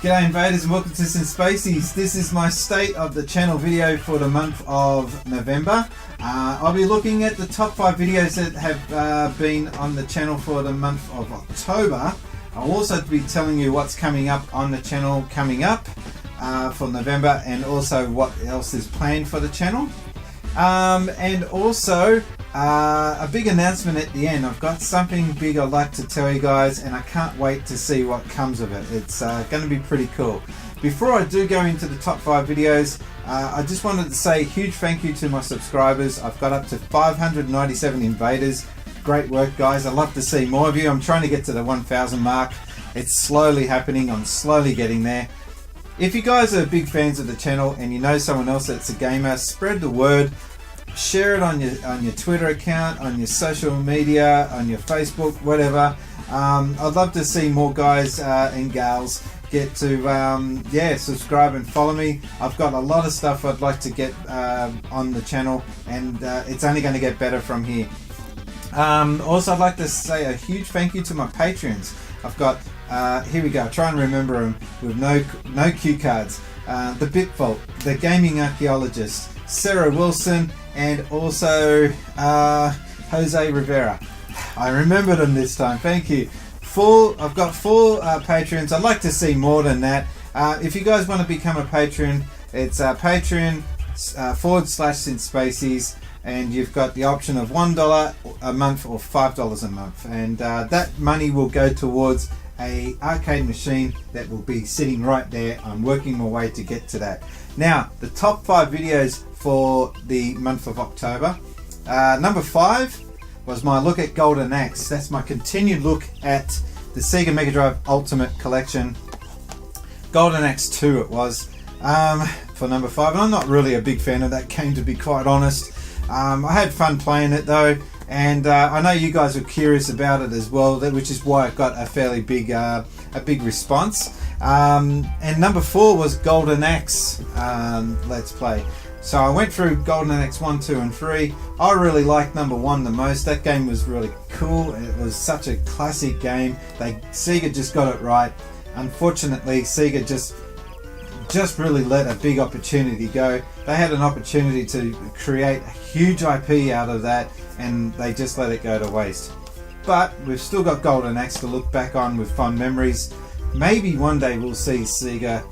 G'day invaders and welcome to some Spacies. This is my state of the channel video for the month of November. I'll be looking at the top 5 videos that have been on the channel for the month of October. I'll also be telling you what's coming up on the channel coming up for November, and also what else is planned for the channel. And also a big announcement at the end. I've got something big I'd like to tell you guys, and I can't wait to see what comes of it. It's going to be pretty cool. Before I do go into the top 5 videos, I just wanted to say a huge thank you to my subscribers. I've got up to 597 invaders. Great work, guys. I'd love to see more of you. I'm trying to get to the 1,000 mark. It's slowly happening. I'm slowly getting there. If you guys are big fans of the channel and you know someone else that's a gamer, spread the word. Share it on your Twitter account, on your social media, on your Facebook, whatever. I'd love to see more guys and gals get to subscribe and follow me. I've got a lot of stuff I'd like to get on the channel, and it's only going to get better from here. Also, I'd like to say a huge thank you to my Patreons. I've got here we go. Try and remember them with no cue cards. The Bitvault, the Gaming Archaeologist, Sarah Wilson, and also Jose Rivera. I remembered them this time. Thank you. I've got 4 patrons. I'd like to see more than that. If you guys want to become a patron, it's Patreon /Spacies, and you've got the option of $1 a month or $5 a month, and that money will go towards a arcade machine that will be sitting right there. I'm working my way to get to that. Now, the top 5 videos for the month of October. Number 5 was my look at Golden Axe. That's my continued look at the Sega Mega Drive Ultimate Collection. Golden Axe 2 it was for number 5. And I'm not really a big fan of that game, to be quite honest. I had fun playing it though, and I know you guys are curious about it as well, which is why it got a fairly big response. And number 4 was Golden Axe Let's Play. So I went through Golden Axe 1, 2 and 3. I really liked number 1 the most. That game was really cool. It was such a classic game. Sega just got it right. Unfortunately, Sega just really let a big opportunity go. They had an opportunity to create a huge IP out of that, and they just let it go to waste. But we've still got Golden Axe to look back on with fond memories. Maybe one day we'll see Sega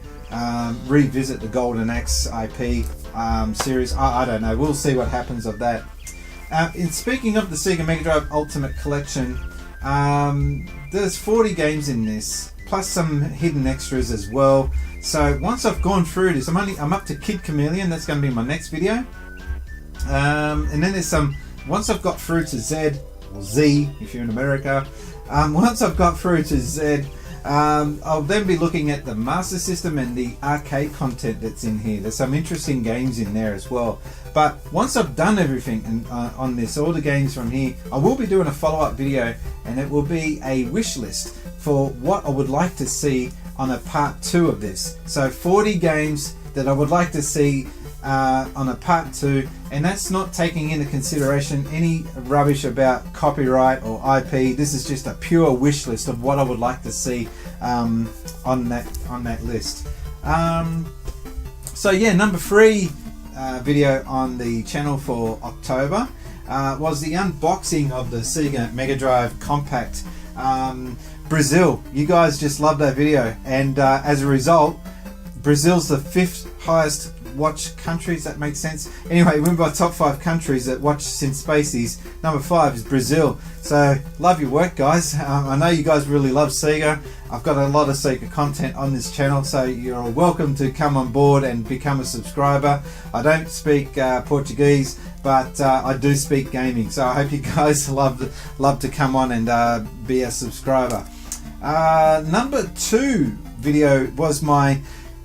revisit the Golden Axe IP series. I don't know. We'll see what happens of that. In speaking of the Sega Mega Drive Ultimate Collection, there's 40 games in this, plus some hidden extras as well. So once I've gone through this, I'm up to Kid Chameleon. That's going to be my next video. And then there's once I've got through to Z, or Z if you're in America, once I've got through to Z, I'll then be looking at the Master System and the arcade content that's in here. There's some interesting games in there as well. But once I've done everything on this, all the games from here, I will be doing a follow-up video, and it will be a wish list for what I would like to see on a part 2 of this. So 40 games that I would like to see on a part 2, and that's not taking into consideration any rubbish about copyright or IP. This is just a pure wish list of what I would like to see on that list. So yeah, number 3 video on the channel for October was the unboxing of the Sega Mega Drive Compact Brazil. You guys just loved that video, and as a result, Brazil's the 5th highest watch countries. That makes sense. Anyway, we're by top 5 countries that watch since Spacies. Number 5 is Brazil. So love your work, guys. I know you guys really love Sega. I've got a lot of Sega content on this channel, so you're welcome to come on board and become a subscriber. I don't speak Portuguese, but I do speak gaming, so I hope you guys love to come on and be a subscriber. Number 2 video was my,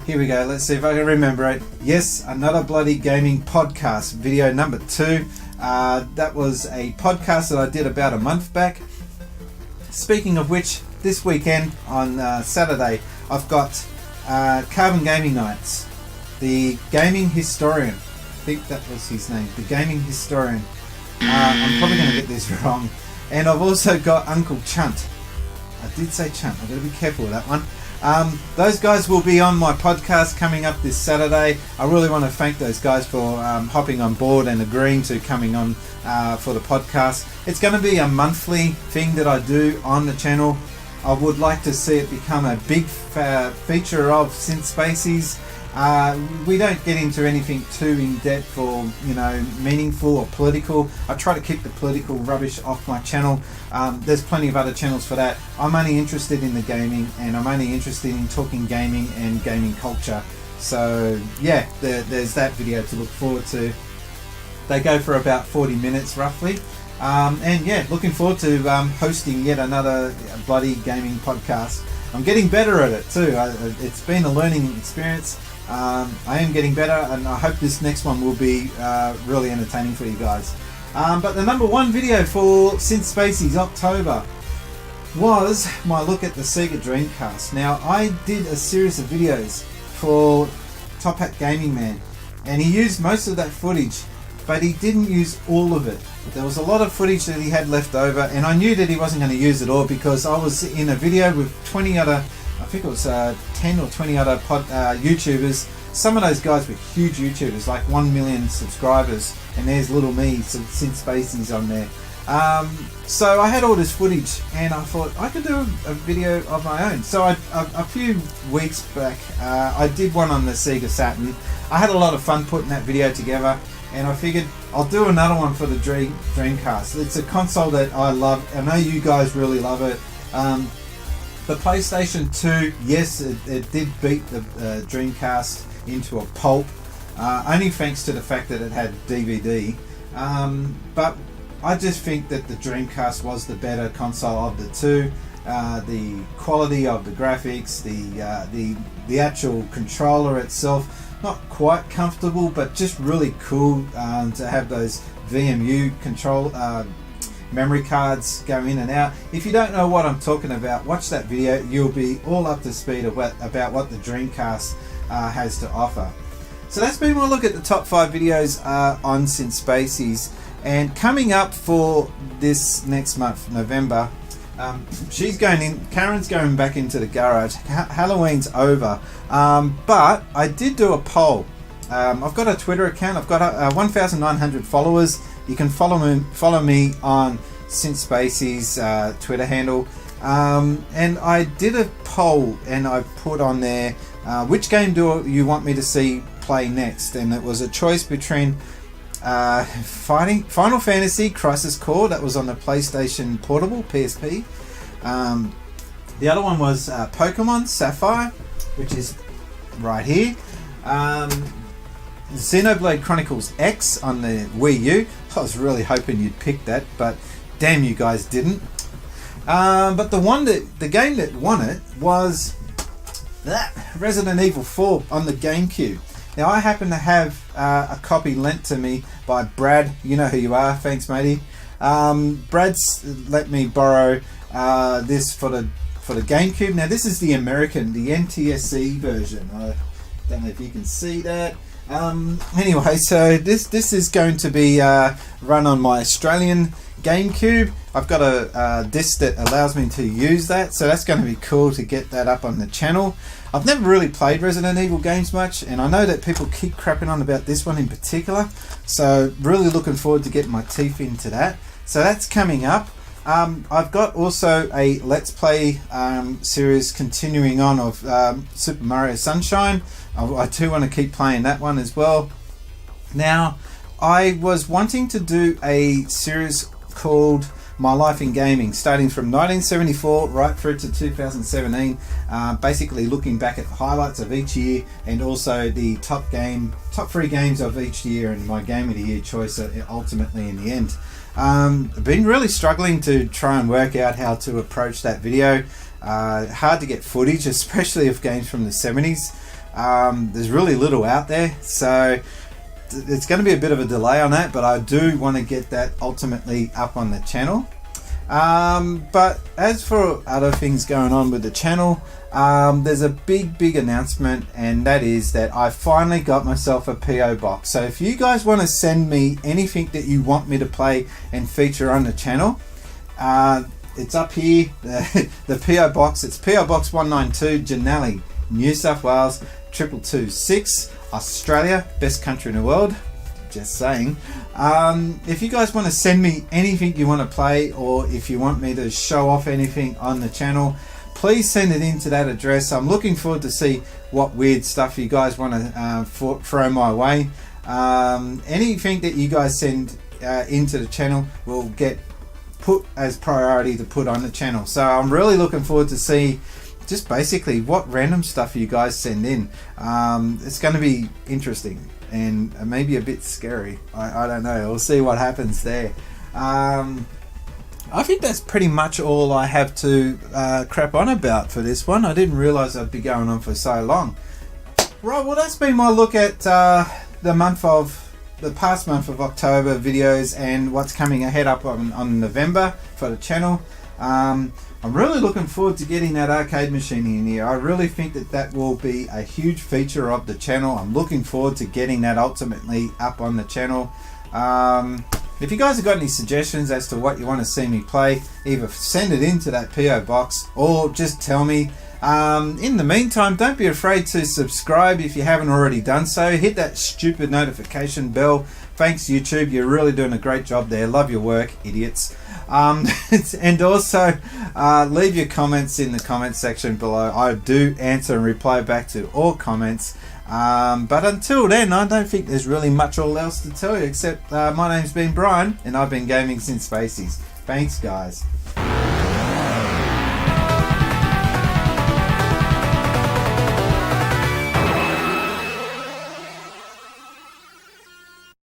here we go, let's see if I can remember it. Yes, Another Bloody Gaming Podcast, video number 2. That was a podcast that I did about a month back. Speaking of which, this weekend on Saturday, I've got Carbon Gaming Nights. The Gaming Historian, I think that was his name, the Gaming Historian. I'm probably going to get this wrong. And I've also got Uncle Chunt. I did say Chunt, I've got to be careful with that one. Those guys will be on my podcast coming up this Saturday. I really want to thank those guys for hopping on board and agreeing to coming on for the podcast. It's going to be a monthly thing that I do on the channel. I would like to see it become a big feature of Spacies. We don't get into anything too in depth or meaningful or political. I try to keep the political rubbish off my channel. There's plenty of other channels for that. I'm only interested in the gaming, and I'm only interested in talking gaming and gaming culture. So yeah, there's that video to look forward to. They go for about 40 minutes roughly. And yeah, looking forward to hosting yet another bloody gaming podcast. I'm getting better at it too. It's been a learning experience. I am getting better, and I hope this next one will be really entertaining for you guys. But the number one video for Spacies October was my look at the Sega Dreamcast. Now, I did a series of videos for Top Hat Gaming Man, and he used most of that footage, but he didn't use all of it. There was a lot of footage that he had left over, and I knew that he wasn't going to use it all because I was in a video with 20 other, I think it was 10 or 20 other YouTubers. Some of those guys were huge YouTubers, like 1 million subscribers, and there's little me, Spacies on there. So I had all this footage, and I thought I could do a video of my own. So a few weeks back, I did one on the Sega Saturn. I had a lot of fun putting that video together, and I figured I'll do another one for the Dreamcast. It's a console that I love. I know you guys really love it. The PlayStation 2, yes, it did beat the Dreamcast into a pulp, only thanks to the fact that it had DVD. But I just think that the Dreamcast was the better console of the two. The quality of the graphics, the actual controller itself, not quite comfortable, but just really cool to have those VMU control memory cards go in and out. If you don't know what I'm talking about, watch that video. You'll be all up to speed about what the Dreamcast has to offer. So that's been my look at the top 5 videos on Spacies. And coming up for this next month, November, Karen's going back into the garage. Halloween's over, but I did do a poll. I've got a Twitter account. I've got 1,900 followers. You can follow me on Spacies Twitter handle. And I did a poll, and I put on there, which game do you want me to see play next? And it was a choice between Final Fantasy Crisis Core, that was on the PlayStation Portable, PSP. The other one was Pokemon Sapphire, which is right here. Xenoblade Chronicles X on the Wii U. I was really hoping you'd pick that, but damn, you guys didn't. But the game that won it was Resident Evil 4 on the GameCube. Now, I happen to have a copy lent to me by Brad. You know who you are. Thanks, matey. Brad's let me borrow this for the GameCube. Now, this is the American, the NTSC version. I don't know if you can see that. Anyway, so this is going to be run on my Australian GameCube. I've got a disc that allows me to use that, so that's going to be cool to get that up on the channel. I've never really played Resident Evil games much, and I know that people keep crapping on about this one in particular, so really looking forward to getting my teeth into that. So that's coming up. I've got also a Let's Play series continuing on of Super Mario Sunshine. I do want to keep playing that one as well. Now, I was wanting to do a series called My Life in Gaming, starting from 1974 right through to 2017, basically looking back at the highlights of each year, and also the top 3 games of each year, and my game of the year choice ultimately in the end. I've been really struggling to try and work out how to approach that video. Hard to get footage, especially of games from the 70s. There's really little out there, so it's going to be a bit of a delay on that, but I do want to get that ultimately up on the channel. But as for other things going on with the channel, there's a big announcement, and that is that I finally got myself a PO box. So if you guys want to send me anything that you want me to play and feature on the channel, it's up here, the PO box. It's PO Box 192, Janelli, New South Wales 2226, Australia, best country in the world. Just saying. If you guys want to send me anything you want to play, or if you want me to show off anything on the channel, please send it in to that address. I'm looking forward to see what weird stuff you guys want to throw my way. Anything that you guys send into the channel will get put as priority to put on the channel. So I'm really looking forward to see just basically what random stuff you guys send in. It's going to be interesting and maybe a bit scary. I don't know. We'll see what happens there. I think that's pretty much all I have to crap on about for this one. I didn't realize I'd be going on for so long. Right, well, that's been my look at the past month of October videos and what's coming ahead up on November for the channel. I'm really looking forward to getting that arcade machine in here. I really think that will be a huge feature of the channel. I'm looking forward to getting that ultimately up on the channel. If you guys have got any suggestions as to what you want to see me play, either send it into that PO box or just tell me. In the meantime, don't be afraid to subscribe if you haven't already done so. Hit that stupid notification bell. Thanks YouTube, you're really doing a great job there. Love your work, idiots. And also leave your comments in the comment section below. I do answer and reply back to all comments. But until then, I don't think there's really much all else to tell you except my name's been Brian and I've been gaming since Spacies. Thanks guys.